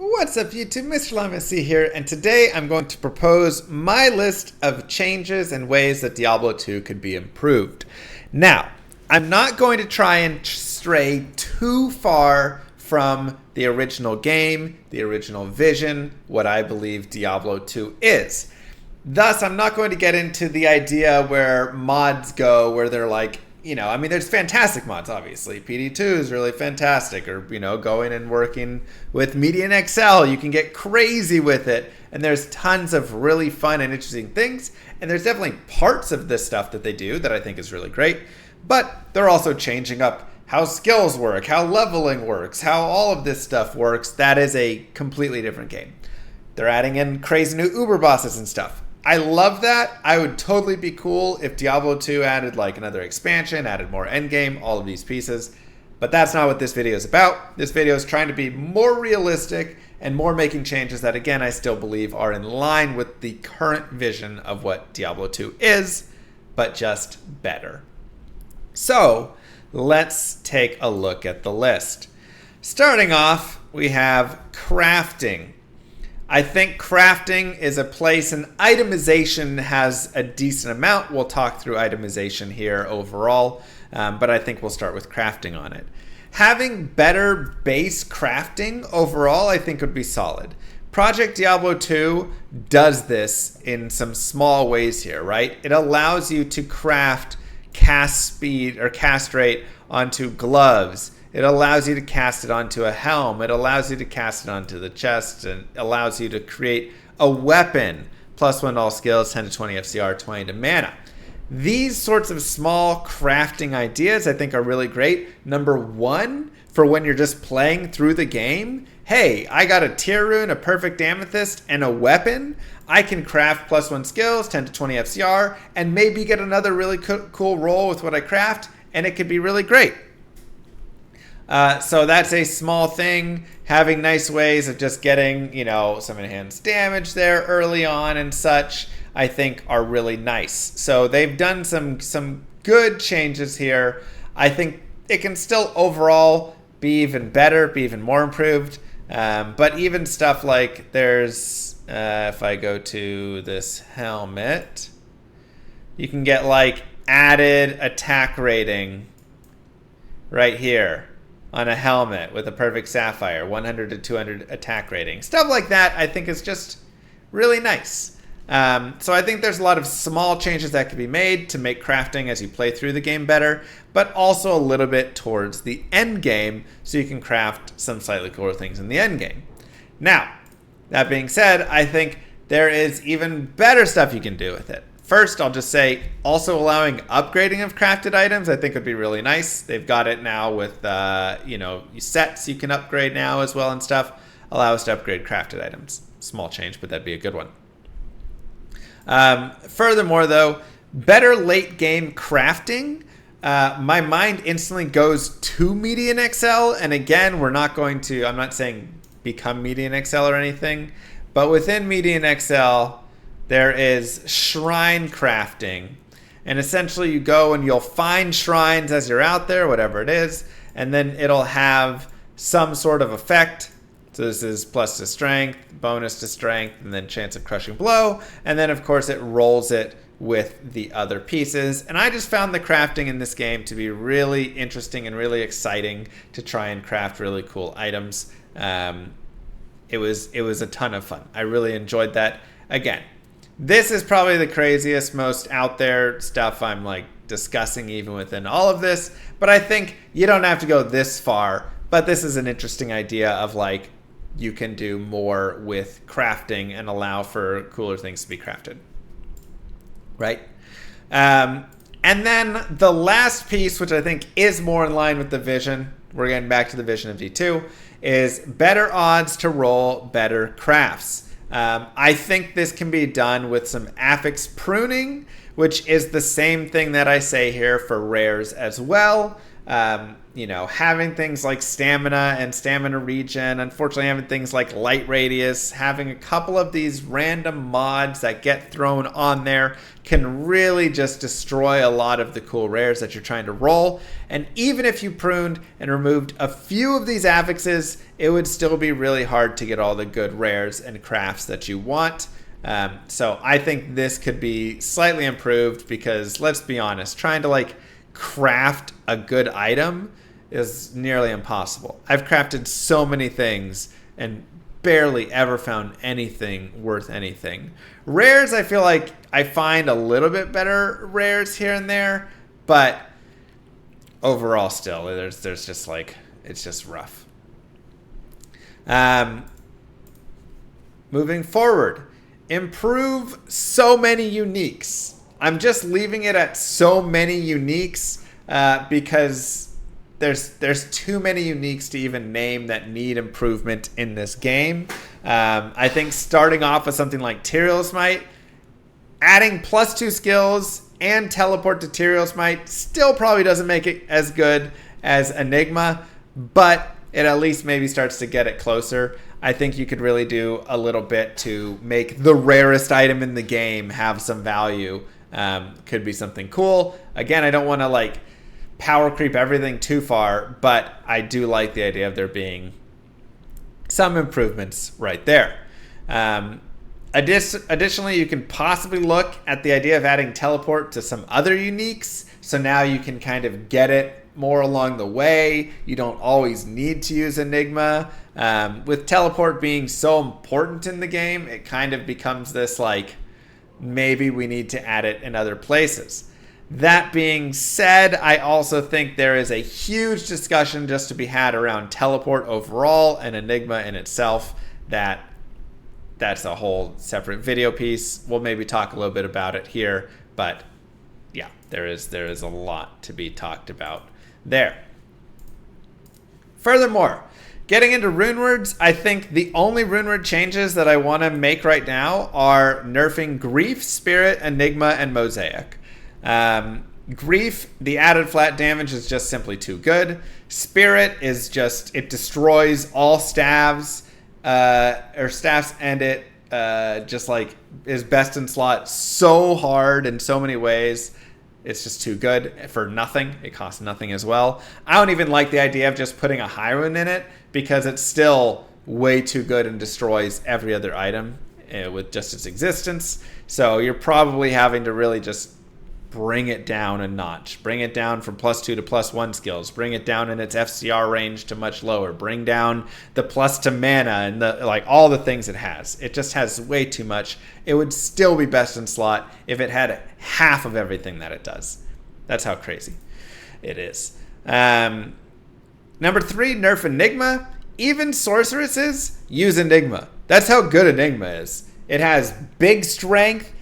What's up YouTube, Mr. Llama here, and today I'm going to propose my list of changes and ways that Diablo 2 could be improved. Now, I'm not going to try and stray too far from the original game, the original vision, what I believe Diablo 2 is. Thus, I'm not going to get into the idea where mods go, where they're like, there's fantastic mods, obviously. PD2 is really fantastic. Or, going and working with Media in Excel, you can get crazy with it. And there's tons of really fun and interesting things. And there's definitely parts of this stuff that they do that I think is really great. But they're also changing up how skills work, how leveling works, how all of this stuff works. That is a completely different game. They're adding in crazy new Uber bosses and stuff. I love that. I would totally be cool if Diablo 2 added like another expansion, added more endgame, all of these pieces. But that's not what this video is about. This video is trying to be more realistic and more making changes that, again, I still believe are in line with the current vision of what Diablo 2 is, but just better. So let's take a look at the list. Starting off, we have crafting. I think crafting is a place, and itemization has a decent amount. We'll talk through itemization here overall, but I think we'll start with crafting on it. Having better base crafting overall, I think would be solid. Project Diablo 2 does this in some small ways here, right? It allows you to craft cast speed or cast rate onto gloves. It allows you to cast it onto a helm. It allows you to cast it onto the chest, and allows you to create a weapon. +1 to all skills, 10 to 20 FCR, 20 to mana. These sorts of small crafting ideas I think are really great. Number one, for when you're just playing through the game. Hey, I got a tier rune, a perfect amethyst, and a weapon. I can craft +1 skills, 10 to 20 FCR, and maybe get another really cool roll with what I craft, and it could be really great. So that's a small thing. Having nice ways of just getting, some enhanced damage there early on and such, I think are really nice. So they've done some good changes here. I think it can still overall be even better, be even more improved. But even stuff like there's, if I go to this helmet, you can get like added attack rating right here on a helmet with a perfect sapphire, 100 to 200 attack rating. Stuff like that I think is just really nice. So I think there's a lot of small changes that can be made to make crafting as you play through the game better, but also a little bit towards the end game so you can craft some slightly cooler things in the end game. Now, that being said, I think there is even better stuff you can do with it. First, I'll just say also allowing upgrading of crafted items I think would be really nice. They've got it now with, sets you can upgrade now as well and stuff. Allow us to upgrade crafted items. Small change, but that'd be a good one. Furthermore, though, better late game crafting. My mind instantly goes to Media in Excel. And again, I'm not saying become Media in Excel or anything, but within Media in Excel, there is shrine crafting, and essentially you go and you'll find shrines as you're out there, whatever it is, and then it'll have some sort of effect. So this is plus to strength, bonus to strength, and then chance of crushing blow, and then of course it rolls it with the other pieces. And I just found the crafting in this game to be really interesting and really exciting to try and craft really cool items. It was a ton of fun. I really enjoyed that. Again, this is probably the craziest, most out there stuff I'm like discussing even within all of this, but I think you don't have to go this far, but this is an interesting idea of like you can do more with crafting and allow for cooler things to be crafted, right? And then the last piece, which I think is more in line with the vision, we're getting back to the vision of D2, is better odds to roll better crafts. I think this can be done with some affix pruning, which is the same thing that I say here for rares as well. you know, having things like stamina and stamina regen, unfortunately having things like light radius, having a couple of these random mods that get thrown on there can really just destroy a lot of the cool rares that you're trying to roll. And even if you pruned and removed a few of these affixes, it would still be really hard to get all the good rares and crafts that you want. So I think this could be slightly improved because, let's be honest, trying to like craft a good item is nearly impossible. I've crafted so many things and barely ever found anything worth anything. Rares, I feel like I find a little bit better rares here and there, but overall still there's just like, it's just rough. Moving forward, improve so many uniques. I'm just leaving it at so many uniques because there's too many uniques to even name that need improvement in this game. I think starting off with something like Tyrael Smite, adding +2 skills and teleport to Tyrael Smite still probably doesn't make it as good as Enigma, but it at least maybe starts to get it closer. I think you could really do a little bit to make the rarest item in the game have some value. Could be something cool. Again, I don't want to like power creep everything too far, but I do like the idea of there being some improvements right there. Additionally, you can possibly look at the idea of adding teleport to some other uniques. So now you can kind of get it more along the way. You don't always need to use Enigma. With teleport being so important in the game, it kind of becomes this like, maybe we need to add it in other places. That being said, I also think there is a huge discussion just to be had around teleport overall and Enigma in itself. That's a whole separate video piece. We'll maybe talk a little bit about it here, but yeah, there is a lot to be talked about there. Furthermore, getting into runewords, I think the only runeword changes that I want to make right now are nerfing Grief, Spirit, Enigma, and Mosaic. Grief, the added flat damage is just simply too good. Spirit is just, it destroys all staves, or staffs, and it just like is best in slot so hard in so many ways. It's just too good for nothing. It costs nothing as well. I don't even like the idea of just putting a high rune in it because it's still way too good and destroys every other item with just its existence. So you're probably having to really just bring it down a notch. Bring it down from +2 to +1 skills. Bring it down in its FCR range to much lower. Bring down the plus to mana and the like all the things it has. It just has way too much. It would still be best in slot if it had half of everything that it does. That's how crazy it is. Number 3, nerf Enigma. Even sorceresses use Enigma. That's how good Enigma is. It has big strength,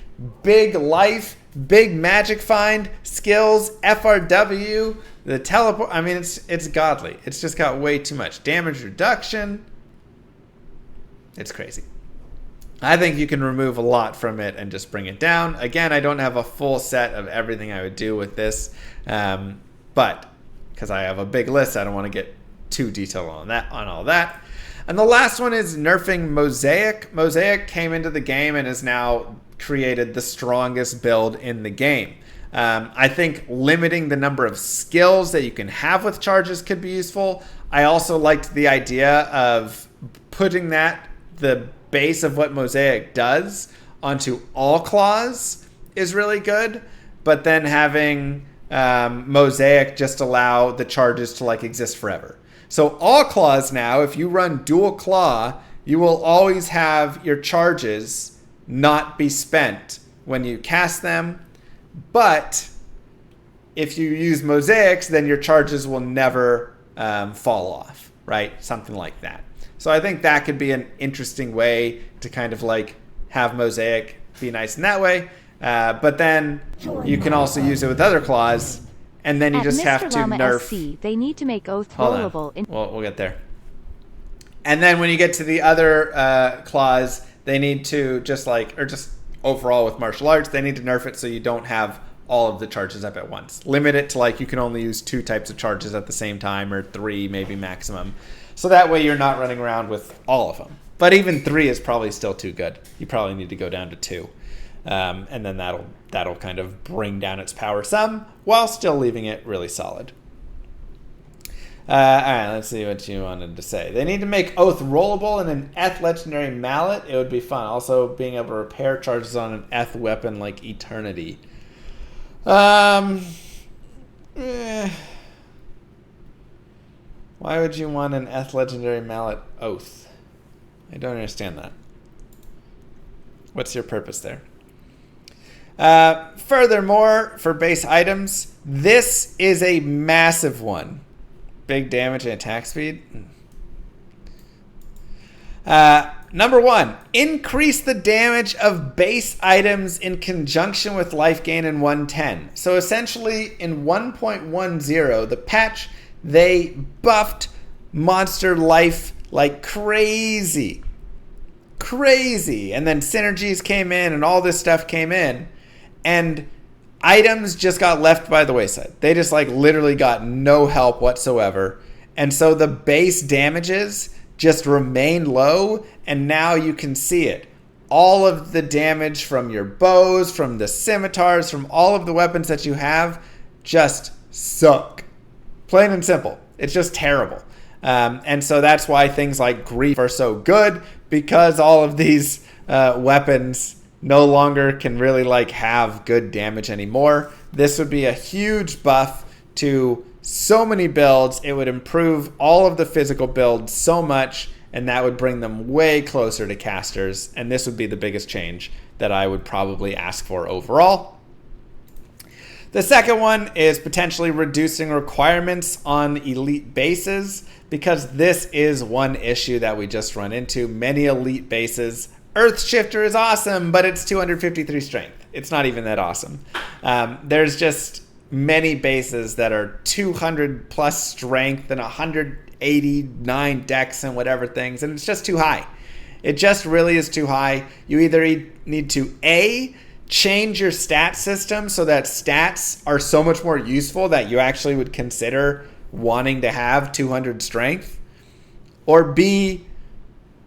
big life, big magic find, skills, FRW, the teleport. I mean, it's godly. It's just got way too much damage reduction. It's crazy. I think you can remove a lot from it and just bring it down. Again, I don't have a full set of everything I would do with this, but because I have a big list, I don't want to get too detailed on all that. And the last one is nerfing Mosaic. Mosaic came into the game and is now created the strongest build in the game. I think limiting the number of skills that you can have with charges could be useful. I also liked the idea of putting the base of what Mosaic does onto all claws is really good, but then having Mosaic just allow the charges to like exist forever. So all claws now, if you run dual claw, you will always have your charges not be spent when you cast them, but if you use Mosaics, then your charges will never fall off, right? Something like that. So I think that could be an interesting way to kind of like have Mosaic be nice in that way, but then you can also use it with other claws, and then you just have to nerf. SC, they need to make oath rollable. We'll get there. And then when you get to the other claws, they need to just overall with martial arts, they need to nerf it so you don't have all of the charges up at once. Limit it to like you can only use 2 types of charges at the same time, or 3 maybe maximum. So that way you're not running around with all of them. But even 3 is probably still too good. You probably need to go down to 2. And then that'll kind of bring down its power some while still leaving it really solid. All right, let's see what you wanted to say. They need to make Oath rollable in an Eth legendary mallet. It would be fun. Also, being able to repair charges on an Eth weapon like Eternity. Why would you want an Eth legendary mallet Oath? I don't understand that. What's your purpose there? Furthermore, for base items, this is a massive one. Big damage and attack speed. Number 1, increase the damage of base items in conjunction with life gain in 1.10. So essentially in 1.10, the patch, they buffed monster life like crazy. And then synergies came in and all this stuff came in. And items just got left by the wayside. They just like literally got no help whatsoever. And so the base damages just remain low, and now you can see it. All of the damage from your bows, from the scimitars, from all of the weapons that you have just suck. Plain and simple. It's just terrible. And so that's why things like Grief are so good, because all of these weapons no longer can really like have good damage anymore. This would be a huge buff to so many builds. It would improve all of the physical builds so much, and that would bring them way closer to casters. And this would be the biggest change that I would probably ask for overall. The second one is potentially reducing requirements on elite bases, because this is one issue that we just run into. Many elite bases, Earth Shifter is awesome, but it's 253 strength. It's not even that awesome. There's just many bases that are 200 plus strength and 189 dex and whatever things, and it's just too high. It just really is too high. You either need to A, change your stat system so that stats are so much more useful that you actually would consider wanting to have 200 strength, or B,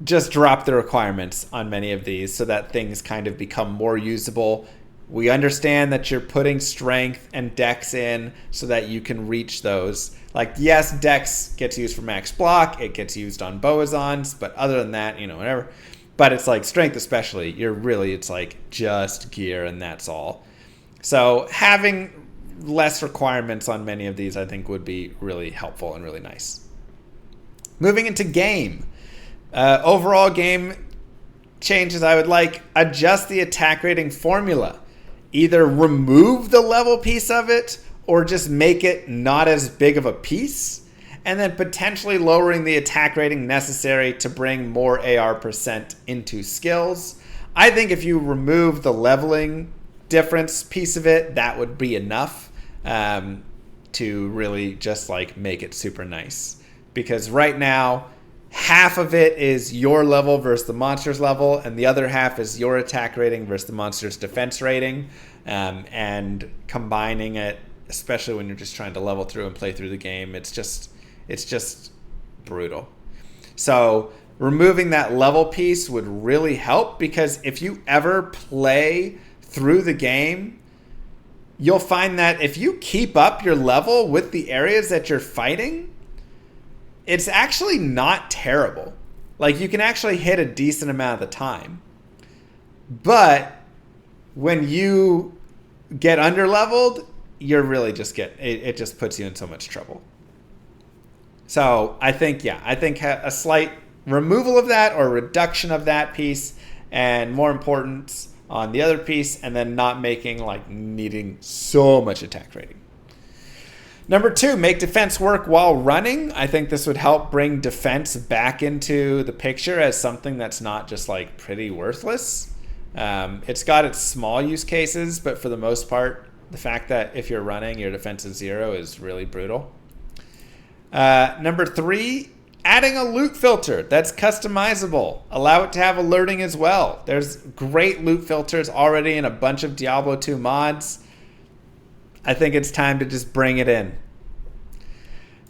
just drop the requirements on many of these so that things kind of become more usable. We understand that you're putting strength and dex in so that you can reach those. Like, yes, dex gets used for max block. It gets used on boazons, but other than that, whatever. But it's like strength especially, it's like just gear and that's all. So having less requirements on many of these, I think, would be really helpful and really nice. Moving into game. Overall game changes I would like: adjust the attack rating formula. Either remove the level piece of it or just make it not as big of a piece, and then potentially lowering the attack rating necessary to bring more AR percent into skills. I think if you remove the leveling difference piece of it, that would be enough to really just like make it super nice. Because right now, half of it is your level versus the monster's level, and the other half is your attack rating versus the monster's defense rating. And combining it, especially when you're just trying to level through and play through the game, it's just brutal. So removing that level piece would really help, because if you ever play through the game, you'll find that if you keep up your level with the areas that you're fighting, it's actually not terrible. Like, you can actually hit a decent amount of the time. But when you get underleveled, you're really just it just puts you in so much trouble. So I think a slight removal of that or reduction of that piece, and more importance on the other piece, and then not making needing so much attack rating. Number 2, make defense work while running. I think this would help bring defense back into the picture as something that's not just pretty worthless. It's got its small use cases, but for the most part, the fact that if you're running, your defense is 0 is really brutal. Number 3, adding a loot filter that's customizable. Allow it to have alerting as well. There's great loot filters already in a bunch of Diablo 2 mods. I think it's time to just bring it in.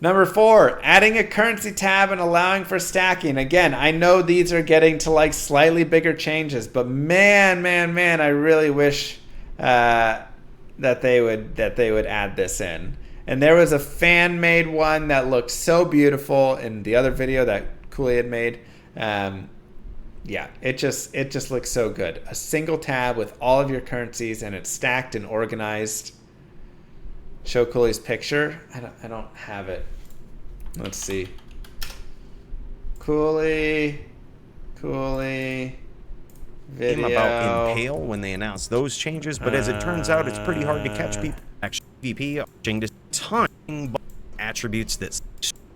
Number 4, adding a currency tab and allowing for stacking. Again, I know these are getting to like slightly bigger changes, but man, I really wish that they would add this in. And there was a fan-made one that looked so beautiful in the other video that Cooley had made. Yeah, it just looks so good. A single tab with all of your currencies, and it's stacked and organized. Show Cooley's picture. I don't have it. Let's see. Cooley video. About Impale when they announced those changes, but as it turns out, it's pretty hard to catch people. Actually, PvP watching this ton attributes that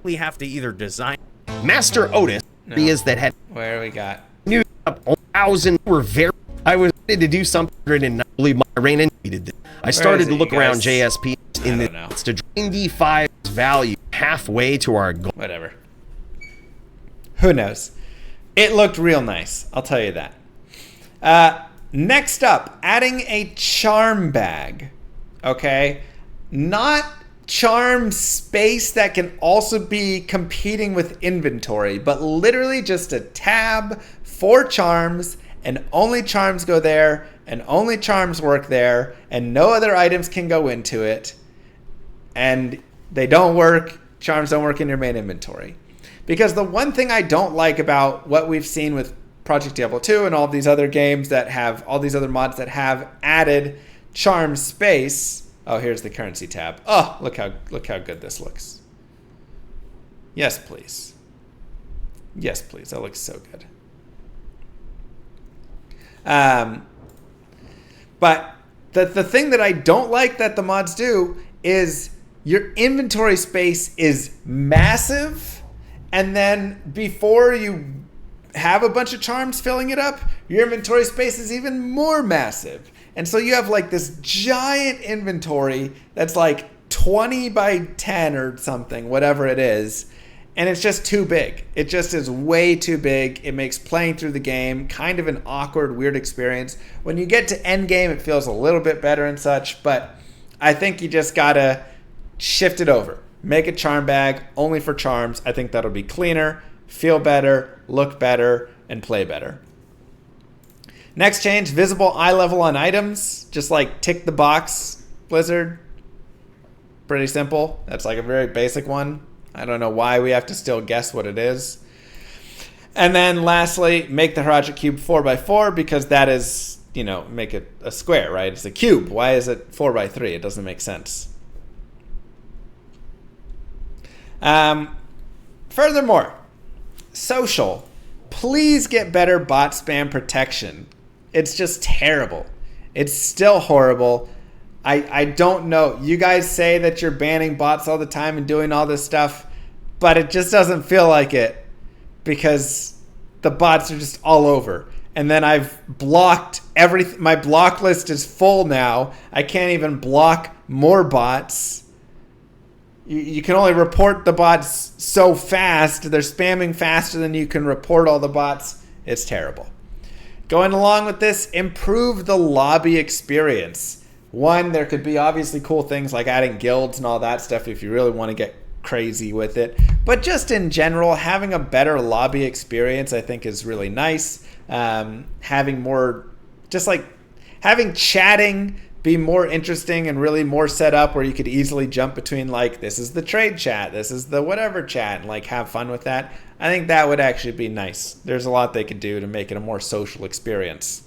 we have to either design. Master Otis is that had. Where we got? New up 1,000 were very. I was ready to do something and not believe my reign needed it. I started to look around JSP in the to 95's value halfway to our goal. Whatever. Who knows? It looked real nice. I'll tell you that. Next up, adding a charm bag. Okay, not charm space that can also be competing with inventory, but literally just a tab for charms, and only charms go there, and only charms work there, and no other items can go into it, and they don't work. Charms don't work in your main inventory. Because the one thing I don't like about what we've seen with Project Diablo 2 and all these other games that have all these other mods that have added charm space. Oh, here's the currency tab. Oh, look how good this looks. Yes, please. Yes, please. That looks so good. But the thing that I don't like that the mods do is your inventory space is massive, and then before you have a bunch of charms filling it up, your inventory space is even more massive. And so you have like this giant inventory that's like 20 by 10 or something, whatever it is. And it's just too big. It just is way too big. It makes playing through the game kind of an awkward, weird experience. When you get to end game, it feels a little bit better and such. But I think you just gotta shift it over. Make a charm bag only for charms. I think that'll be cleaner, feel better, look better, and play better. Next change, visible eye level on items. Just like tick the box, Blizzard. Pretty simple. That's like a very basic one. I don't know why we have to still guess what it is. And then lastly, make the Harajic cube 4x4 because that is, make it a square, right? It's a cube. Why is it 4x3? It doesn't make sense. Furthermore, social. Please get better bot spam protection. It's just terrible. It's still horrible. I don't know. You guys say that you're banning bots all the time and doing all this stuff, but it just doesn't feel like it because the bots are just all over. And then I've blocked everything. My block list is full now. I can't even block more bots. You can only report the bots so fast. They're spamming faster than you can report all the bots. It's terrible. Going along with this, improve the lobby experience. One, there could be obviously cool things like adding guilds and all that stuff if you really want to get crazy with it. But just in general, having a better lobby experience I think is really nice. Having more, just like having chatting be more interesting and really more set up where you could easily jump between like, this is the trade chat, this is the whatever chat, and like have fun with that. I think that would actually be nice. There's a lot they could do to make it a more social experience.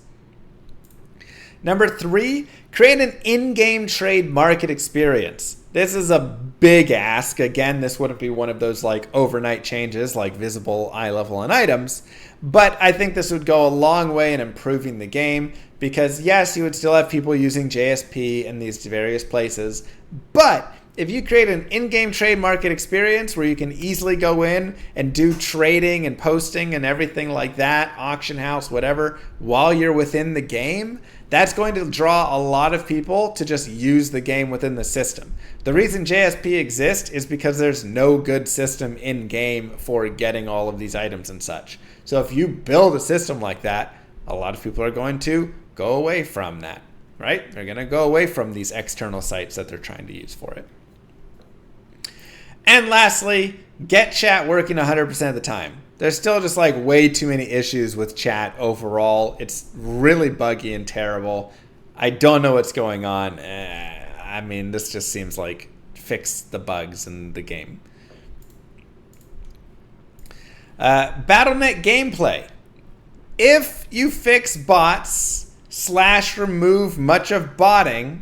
Number 3, create an in-game trade market experience. This is a big ask. Again, this wouldn't be one of those like overnight changes like visible eye level on items, but I think this would go a long way in improving the game because yes, you would still have people using JSP in these various places, but if you create an in-game trade market experience where you can easily go in and do trading and posting and everything like that, auction house, whatever, while you're within the game, that's going to draw a lot of people to just use the game within the system. The reason JSP exists is because there's no good system in-game for getting all of these items and such. So if you build a system like that, a lot of people are going to go away from that. right? They're going to go away from these external sites that they're trying to use for it. And lastly, get chat working 100% of the time. There's still just like way too many issues with chat overall. It's really buggy and terrible. I don't know what's going on. I mean, this just seems like fix the bugs in the game. Battle.net gameplay. If you fix bots / remove much of botting,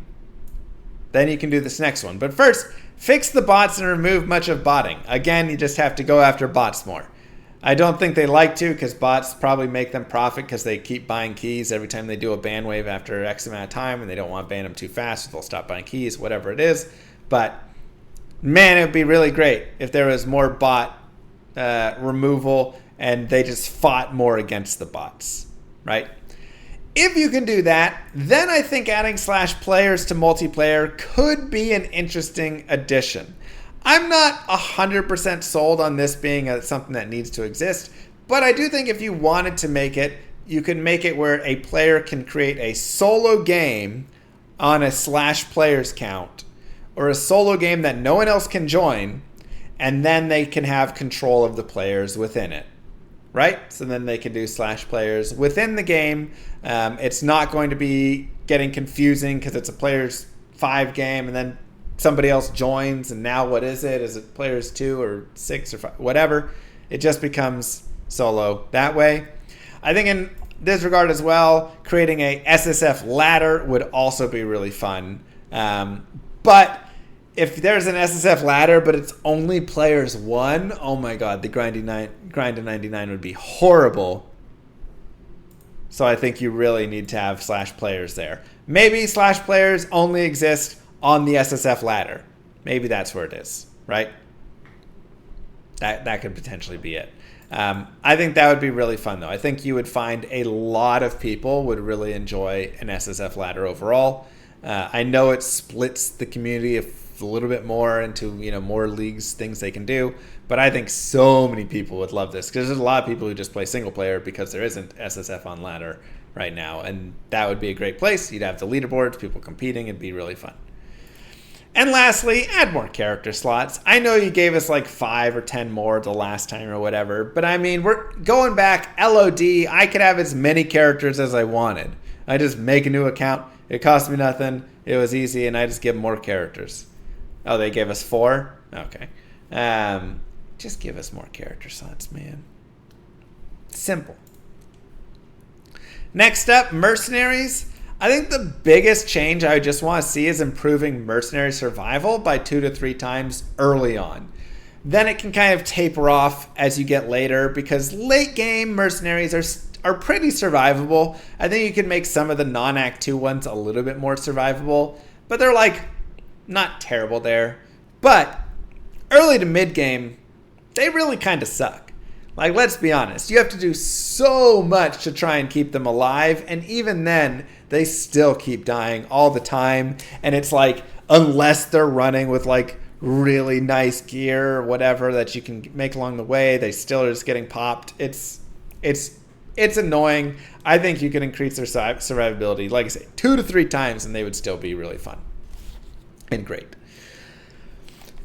then you can do this next one. But first, fix the bots and remove much of botting. Again, you just have to go after bots more. I don't think they like to, because bots probably make them profit because they keep buying keys every time they do a ban wave after X amount of time, and they don't want to ban them too fast, so they'll stop buying keys, whatever it is. But man, it would be really great if there was more bot removal and they just fought more against the bots, right? If you can do that, then I think adding /players to multiplayer could be an interesting addition. I'm not 100% sold on this being something that needs to exist, but I do think if you wanted to make it, you could make it where a player can create a solo game on a /players count, or a solo game that no one else can join, and then they can have control of the players within it, right? So then they can do /players within the game. It's not going to be getting confusing because it's a players 5 game, and then somebody else joins, and now what is it? Is it players 2 or 6 or 5? Whatever. It just becomes solo that way. I think in this regard as well, creating a SSF ladder would also be really fun. But if there's an SSF ladder, but it's only players 1, oh my god, the grind to 99 would be horrible. So I think you really need to have /players there. Maybe /players only exist on the SSF ladder. Maybe that's where it is, right? That could potentially be it. I think that would be really fun, though. I think you would find a lot of people would really enjoy an SSF ladder overall. I know it splits the community a little bit more into, more leagues, things they can do, but I think so many people would love this, because there's a lot of people who just play single player because there isn't SSF on ladder right now, and that would be a great place. You'd have the leaderboards, people competing. It'd be really fun. And lastly, add more character slots. I know you gave us like 5 or 10 more the last time or whatever, but I mean, we're going back LOD. I could have as many characters as I wanted. I just make a new account. It cost me nothing. It was easy, and I just give more characters. Oh, they gave us 4? Okay. Just give us more character slots, man. Simple. Next up, Mercenaries. I think the biggest change I just want to see is improving mercenary survival by 2 to 3 times early on. Then it can kind of taper off as you get later, because late game mercenaries are pretty survivable. I think you can make some of the non-Act 2 ones a little bit more survivable, but they're like not terrible there. But early to mid game, they really kind of suck. Like, let's be honest, you have to do so much to try and keep them alive, and even then, they still keep dying all the time. And it's like, unless they're running with like really nice gear or whatever that you can make along the way, they still are just getting popped. It's annoying. I think you can increase their survivability, like I say, 2 to 3 times, and they would still be really fun and great.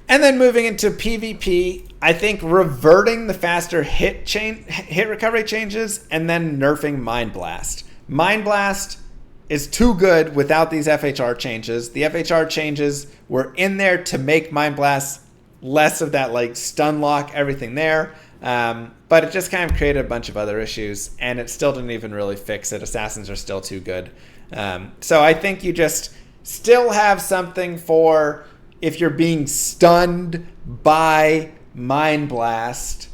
And then moving into PvP, I think reverting the faster hit recovery changes, and then nerfing Mind Blast. Mind Blast is too good without these FHR changes. The FHR changes were in there to make Mind Blast less of that like stun lock, everything there. But it just kind of created a bunch of other issues, and it still didn't even really fix it. Assassins are still too good. So I think you just still have something for if you're being stunned by Mind Blast,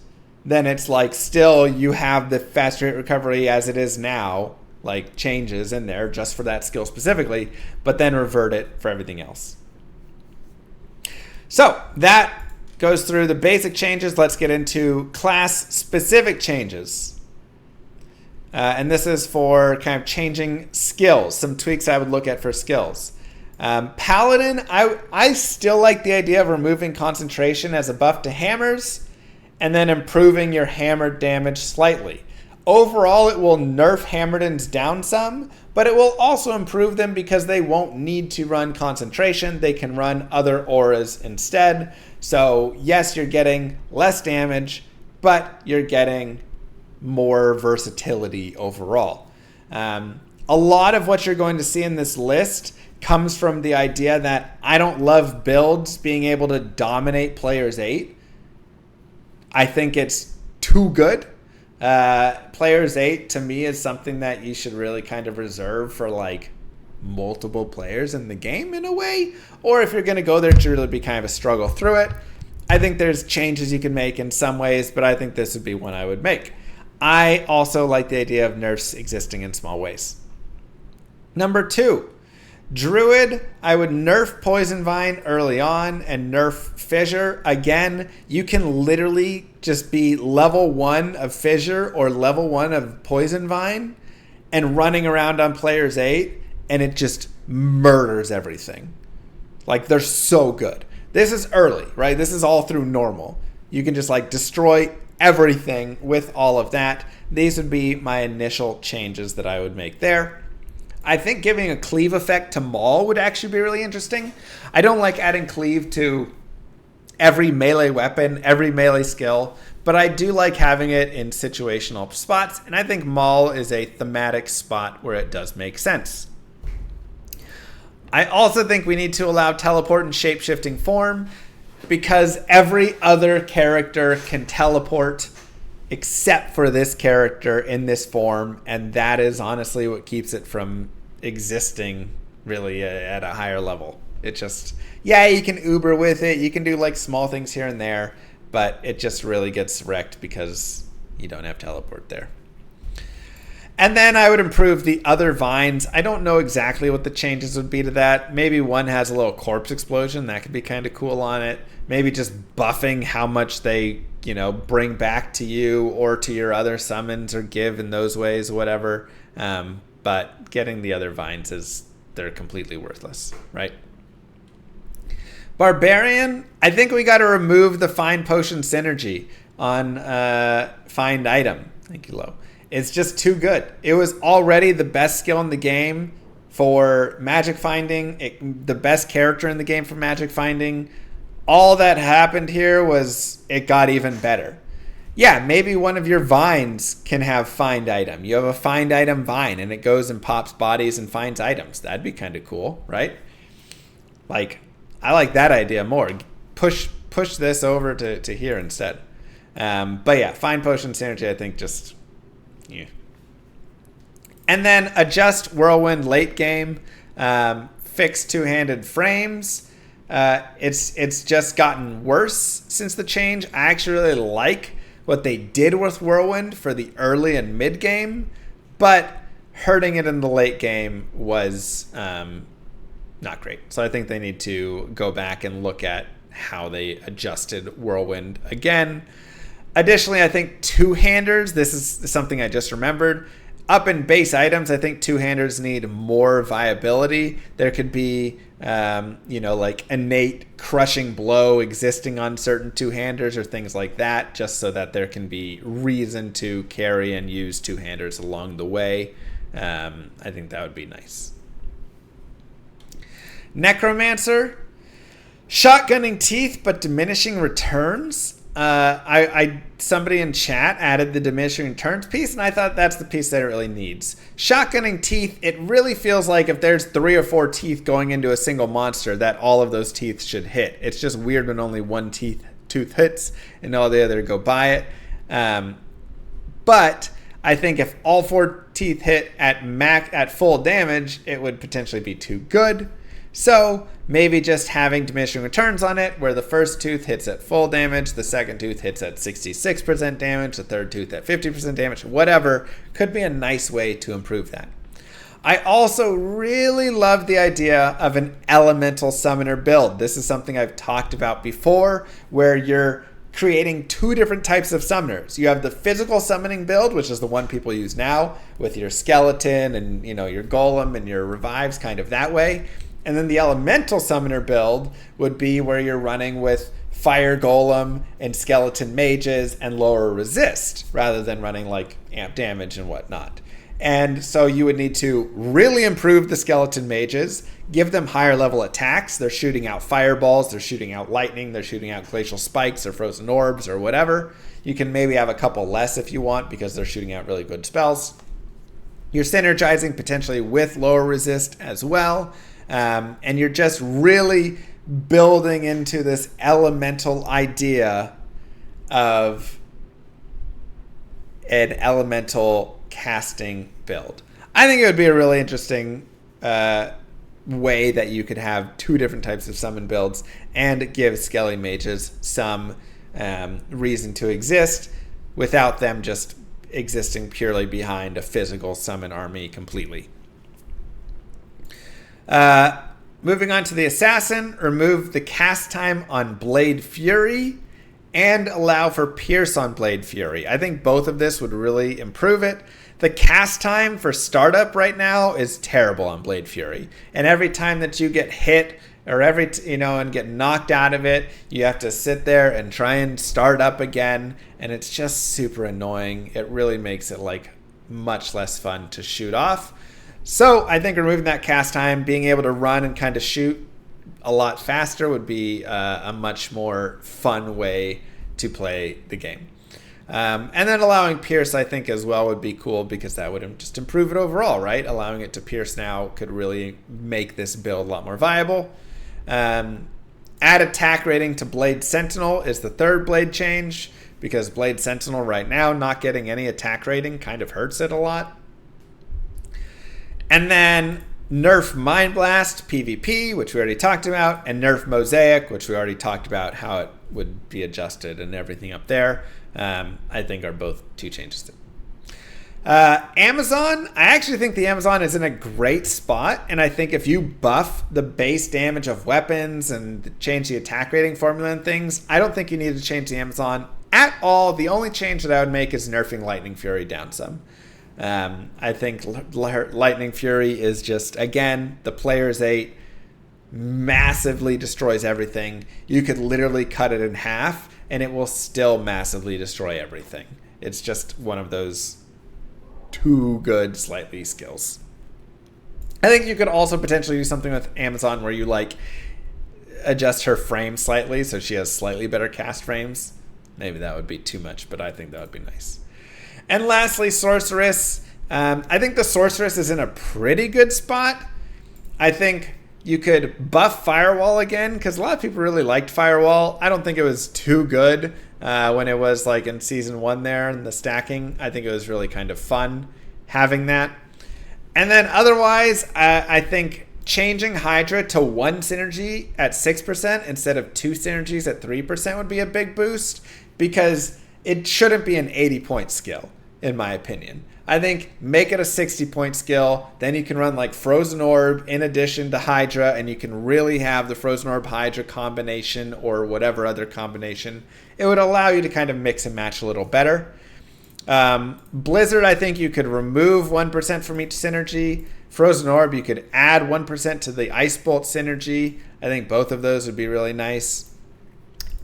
then it's like still you have the faster hit recovery as it is now, like changes in there just for that skill specifically, but then revert it for everything else. So that goes through the basic changes. Let's get into class specific changes. And this is for kind of changing skills, some tweaks I would look at for skills. Paladin, I still like the idea of removing concentration as a buff to hammers and then improving your hammer damage slightly. Overall, it will nerf Hammerdens down some, but it will also improve them because they won't need to run concentration. They can run other auras instead. So yes, you're getting less damage, but you're getting more versatility overall. A lot of what you're going to see in this list comes from the idea that I don't love builds being able to dominate players 8. I think it's too good. Players 8 to me is something that you should really kind of reserve for like multiple players in the game in a way, or if you're going to go there, it should really be kind of a struggle through it. I think there's changes you can make in some ways, but I think this would be one I would make. I also like the idea of nerfs existing in small ways. Number 2, Druid. I would nerf Poison Vine early on and nerf Fissure. Again, you can literally just be level 1 of Fissure or level 1 of Poison Vine and running around on players 8, and it just murders everything. Like, they're so good. This is early, right? This is all through normal. You can just like destroy everything with all of that. These would be my initial changes that I would make there. I think giving a cleave effect to Maul would actually be really interesting. I don't like adding cleave to every melee weapon, every melee skill, but I do like having it in situational spots, and I think Maul is a thematic spot where it does make sense. I also think we need to allow teleport in shape-shifting form because every other character can teleport except for this character in this form, and that is honestly what keeps it from existing really at a higher level. It just, yeah, you can Uber with it, you can do like small things here and there, but it just really gets wrecked because you don't have teleport there. And then I would improve the other vines. I don't know exactly what the changes would be to that. Maybe one has a little corpse explosion. That could be kind of cool on it. Maybe just buffing how much they, bring back to you or to your other summons or give in those ways, whatever. But getting the other vines they're completely worthless, right? Barbarian, I think we got to remove the Find Potion synergy on Find Item. Thank you, Lo. It's just too good. It was already the best skill in the game for magic finding, the best character in the game for magic finding. All that happened here was it got even better. Yeah, maybe one of your vines can have Find Item. You have a Find Item vine, and it goes and pops bodies and finds items. That'd be kind of cool, right? Like, I like that idea more. Push this over to here instead. But yeah, Find Potion synergy, I think just... yeah. And then adjust Whirlwind late game. Fix two-handed frames. It's just gotten worse since the change. I actually really like what they did with Whirlwind for the early and mid game, but hurting it in the late game was not great. So I think they need to go back and look at how they adjusted Whirlwind again. Additionally, I think two-handers, this is something I just remembered. Up in base items, I think two-handers need more viability. There could be, like innate crushing blow existing on certain two-handers or things like that, just so that there can be reason to carry and use two-handers along the way. I think that would be nice. Necromancer, shotgunning teeth but diminishing returns. Somebody in chat added the diminishing returns piece, and I thought that's the piece that it really needs. Shotgunning teeth, it really feels like if there's 3 or 4 teeth going into a single monster, that all of those teeth should hit. It's just weird when only one tooth hits and all the other go by it. But I think if all 4 teeth hit at full damage, it would potentially be too good. So maybe just having diminishing returns on it, where the first tooth hits at full damage, the second tooth hits at 66% damage, the third tooth at 50% damage, whatever, could be a nice way to improve that. I also really love the idea of an elemental summoner build. This is something I've talked about before, where you're creating 2 different types of summoners. You have the physical summoning build, which is the one people use now, with your skeleton and your golem and your revives kind of that way. And then the elemental summoner build would be where you're running with fire golem and skeleton mages and lower resist rather than running like amp damage and whatnot. And so you would need to really improve the skeleton mages, give them higher level attacks. They're shooting out fireballs, they're shooting out lightning, they're shooting out glacial spikes or frozen orbs or whatever. You can maybe have a couple less if you want because they're shooting out really good spells. You're synergizing potentially with lower resist as well. And you're just really building into this elemental idea of an elemental casting build. I think it would be a really interesting way that you could have two different types of summon builds and give Skelly mages some reason to exist without them just existing purely behind a physical summon army completely. Moving on to the assassin, remove the cast time on Blade Fury and allow for Pierce on Blade Fury. I think both of this would really improve it. The cast time for startup right now is terrible on Blade Fury. And every time that you get hit or and get knocked out of it, you have to sit there and try and start up again. And it's just super annoying. It really makes it like much less fun to shoot off. So I think removing that cast time, being able to run and kind of shoot a lot faster would be a much more fun way to play the game. And then allowing Pierce, I think, as well would be cool because that would just improve it overall, right? Allowing it to Pierce now could really make this build a lot more viable. Add attack rating to Blade Sentinel is the third blade change because Blade Sentinel right now not getting any attack rating kind of hurts it a lot. And then nerf Mind Blast PvP, which we already talked about, and nerf Mosaic, which we already talked about how it would be adjusted and everything up there. I think are both two changes. Amazon, I actually think the Amazon is in a great spot, and I think if you buff the base damage of weapons and change the attack rating formula and things, I don't think you need to change the Amazon at all. The only change that I would make is nerfing Lightning Fury down some. I think Lightning Fury is just, again, the player's 8 massively destroys everything. You could literally cut it in half and it will still massively destroy everything. It's just one of those too good slightly skills. I think you could also potentially do something with Amazon where you like adjust her frame slightly so she has slightly better cast frames. Maybe that would be too much, but I think that would be nice. And lastly, Sorceress. I think the Sorceress is in a pretty good spot. I think you could buff Firewall again because a lot of people really liked Firewall. I don't think it was too good when it was like in season 1 there and the stacking. I think it was really kind of fun having that. And then otherwise, I think changing Hydra to 1 synergy at 6% instead of 2 synergies at 3% would be a big boost because it shouldn't be an 80-point skill, in my opinion. I think make it a 60-point skill. Then you can run like Frozen Orb in addition to Hydra, and you can really have the Frozen Orb Hydra combination or whatever other combination. It would allow you to kind of mix and match a little better. Blizzard, I think you could remove 1% from each synergy. Frozen Orb, you could add 1% to the Ice Bolt synergy. I think both of those would be really nice.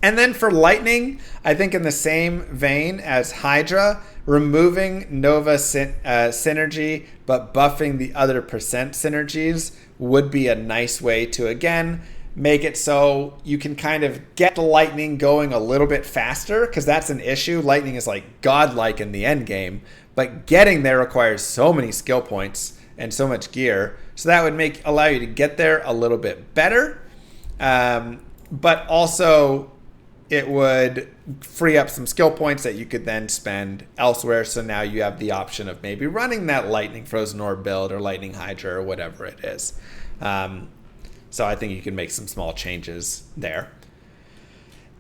And then for Lightning, I think in the same vein as Hydra, removing Nova synergy but buffing the other percent synergies would be a nice way to, again, make it so you can kind of get the Lightning going a little bit faster because that's an issue. Lightning is like godlike in the end game, but getting there requires so many skill points and so much gear. So that would allow you to get there a little bit better, but also it would free up some skill points that you could then spend elsewhere. So now you have the option of maybe running that Lightning Frozen Orb build or Lightning Hydra or whatever it is. So I think you can make some small changes there.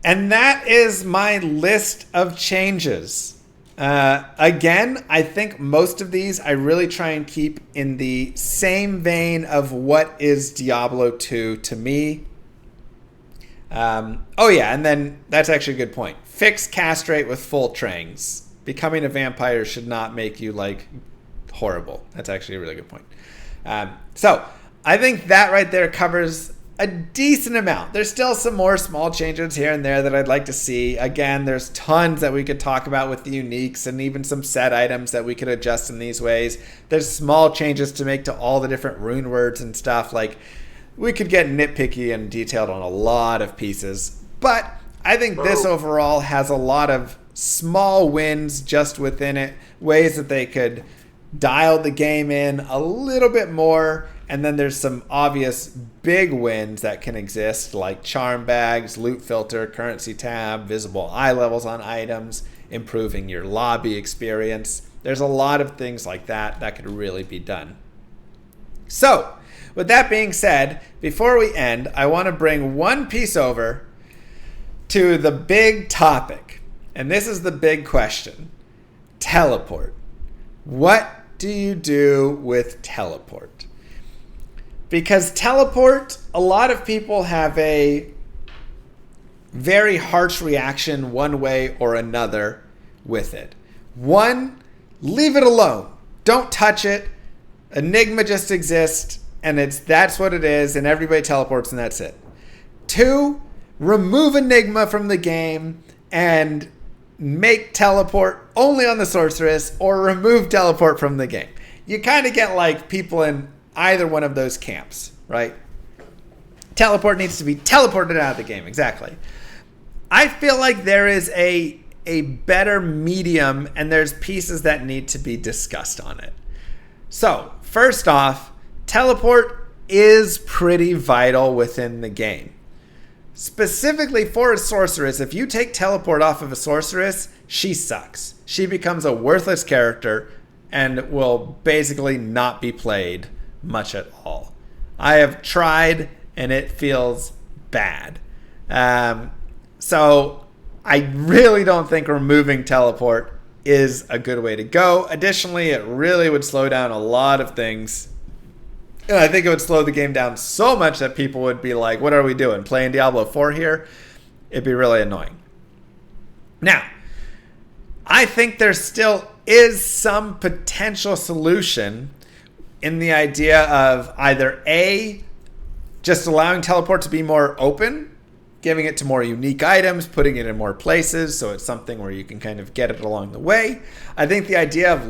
And that is my list of changes. Again, I think most of these I really try and keep in the same vein of what is Diablo 2 to me. Oh yeah, and then that's actually a good point. Fix castrate with full trangs. Becoming a vampire should not make you like horrible. That's actually a really good point. So I think that right there covers a decent amount. There's still some more small changes here and there that I'd like to see. Again, there's tons that we could talk about with the uniques and even some set items that we could adjust in these ways. There's small changes to make to all the different rune words and stuff. Like, we could get nitpicky and detailed on a lot of pieces. But I think this overall has a lot of small wins just within it, ways that they could dial the game in a little bit more. And then there's some obvious big wins that can exist, like charm bags, loot filter, currency tab, visible eye levels on items, improving your lobby experience. There's a lot of things like that that could really be done. So, with that being said, before we end, I want to bring one piece over to the big topic. And this is the big question. Teleport. What do you do with teleport? Because teleport, a lot of people have a very harsh reaction one way or another with it. One, leave it alone. Don't touch it. Enigma just exists, and that's what it is, and everybody teleports, and that's it. Two, remove Enigma from the game and make teleport only on the sorceress, or remove teleport from the game. You kind of get like people in either one of those camps, right? Teleport needs to be teleported out of the game, exactly. I feel like there is a better medium, and there's pieces that need to be discussed on it. So, first off, teleport is pretty vital within the game. Specifically for a sorceress, if you take teleport off of a sorceress, she sucks. She becomes a worthless character and will basically not be played much at all. I have tried and it feels bad. So I really don't think removing teleport is a good way to go. Additionally, it really would slow down a lot of things. And I think it would slow the game down so much that people would be like, what are we doing? Playing Diablo 4 here? It'd be really annoying. Now, I think there still is some potential solution in the idea of either A, just allowing teleport to be more open, giving it to more unique items, putting it in more places so it's something where you can kind of get it along the way. I think the idea of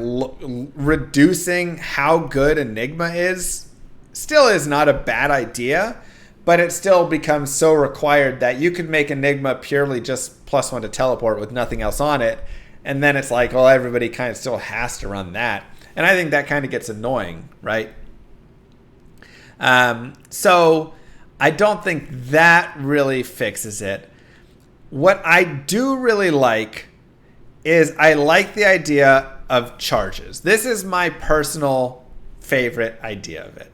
reducing how good Enigma is still is not a bad idea, but it still becomes so required that you could make Enigma purely just +1 to teleport with nothing else on it, and then it's like, well, everybody kind of still has to run that. And I think that kind of gets annoying, right? So I don't think that really fixes it. What I do really like is I like the idea of charges. This is my personal favorite idea of it.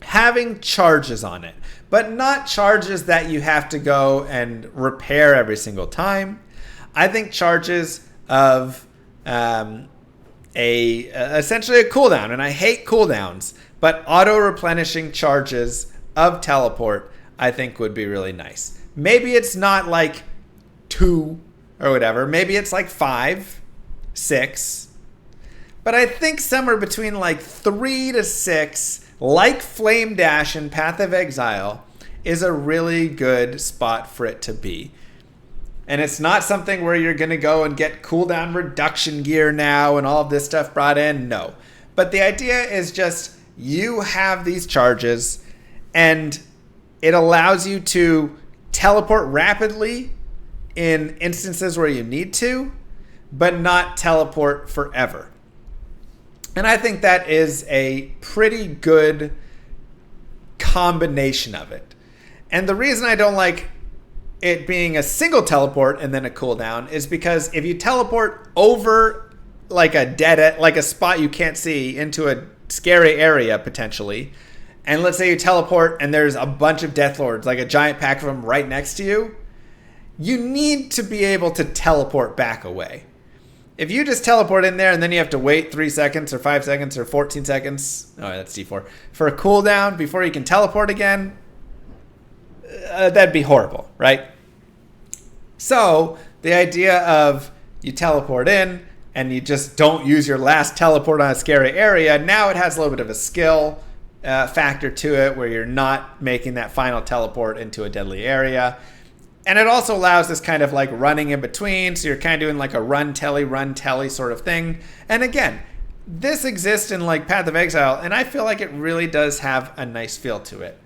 Having charges on it, but not charges that you have to go and repair every single time. I think charges of essentially a cooldown, and I hate cooldowns, but auto-replenishing charges of teleport I think would be really nice. Maybe it's not like 2 or whatever. Maybe it's like 5, 6. But I think somewhere between like 3 to 6, like Flame Dash in Path of Exile, is a really good spot for it to be. And it's not something where you're going to go and get cooldown reduction gear now and all of this stuff brought in. No. But the idea is just you have these charges and it allows you to teleport rapidly in instances where you need to, but not teleport forever. And I think that is a pretty good combination of it. And the reason I don't like it being a single teleport and then a cooldown is because if you teleport over like a spot you can't see into a scary area potentially, and let's say you teleport and there's a bunch of Death Lords, like a giant pack of them right next to you, you need to be able to teleport back away. If you just teleport in there and then you have to wait 3 seconds or 5 seconds or 14 seconds, oh, that's D4, for a cooldown before you can teleport again, that'd be horrible, right? So the idea of you teleport in and you just don't use your last teleport on a scary area, now it has a little bit of a skill factor to it where you're not making that final teleport into a deadly area. And it also allows this kind of like running in between. So you're kind of doing like a run telly sort of thing. And again, this exists in like Path of Exile, and I feel like it really does have a nice feel to it.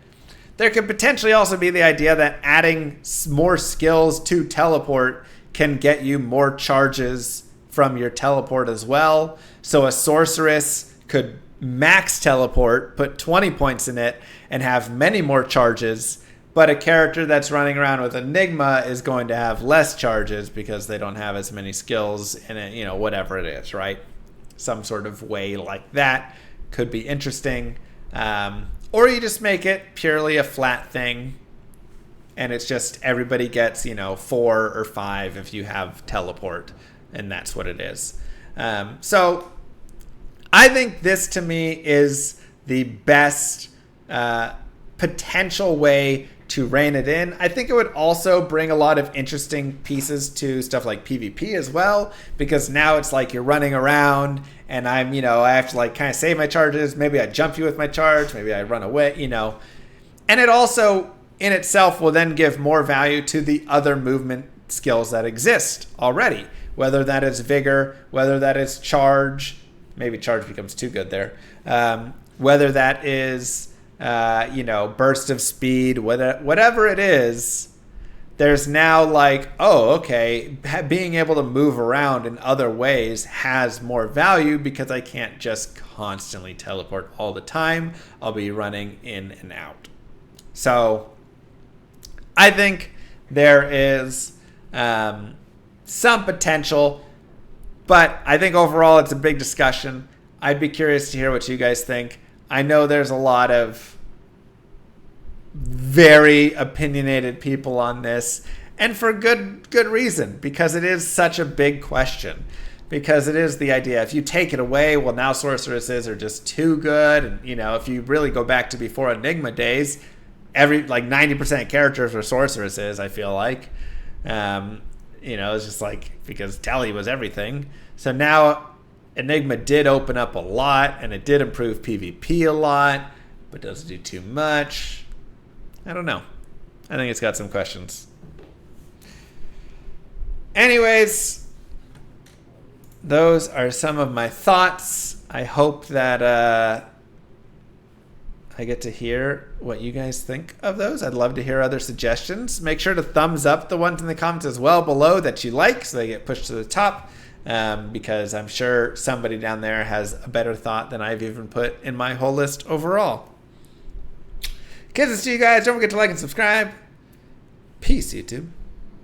There could potentially also be the idea that adding more skills to teleport can get you more charges from your teleport as well. So a sorceress could max teleport, put 20 points in it, and have many more charges. But a character that's running around with Enigma is going to have less charges because they don't have as many skills in it, you know, whatever it is, right? Some sort of way like that could be interesting. Or you just make it purely a flat thing, and it's just everybody gets, 4 or 5 if you have teleport, and that's what it is. So I think this to me is the best potential way to rein it in. I think it would also bring a lot of interesting pieces to stuff like PvP as well, because now it's like you're running around and I have to like kind of save my charges. Maybe I jump you with my charge. Maybe I run away, And it also in itself will then give more value to the other movement skills that exist already, whether that is vigor, whether that is charge. Maybe charge becomes too good there. Whether that is burst of speed, whatever it is, there's now like, oh, okay, being able to move around in other ways has more value because I can't just constantly teleport all the time. I'll be running in and out. So I think there is some potential, but I think overall it's a big discussion. I'd be curious to hear what you guys think. I know there's a lot of very opinionated people on this, and for good reason, because it is such a big question. Because it is the idea, if you take it away, well, now sorceresses are just too good. And, if you really go back to before Enigma days, 90% of characters were sorceresses, I feel like. It's just like, because Tele was everything. So now Enigma did open up a lot, and it did improve PvP a lot, but doesn't do too much. I don't know. I think it's got some questions. Anyways, those are some of my thoughts. I hope that I get to hear what you guys think of those. I'd love to hear other suggestions. Make sure to thumbs up the ones in the comments as well below that you like, so they get pushed to the top. Because I'm sure somebody down there has a better thought than I've even put in my whole list overall. Kisses to you guys. Don't forget to like and subscribe. Peace, YouTube.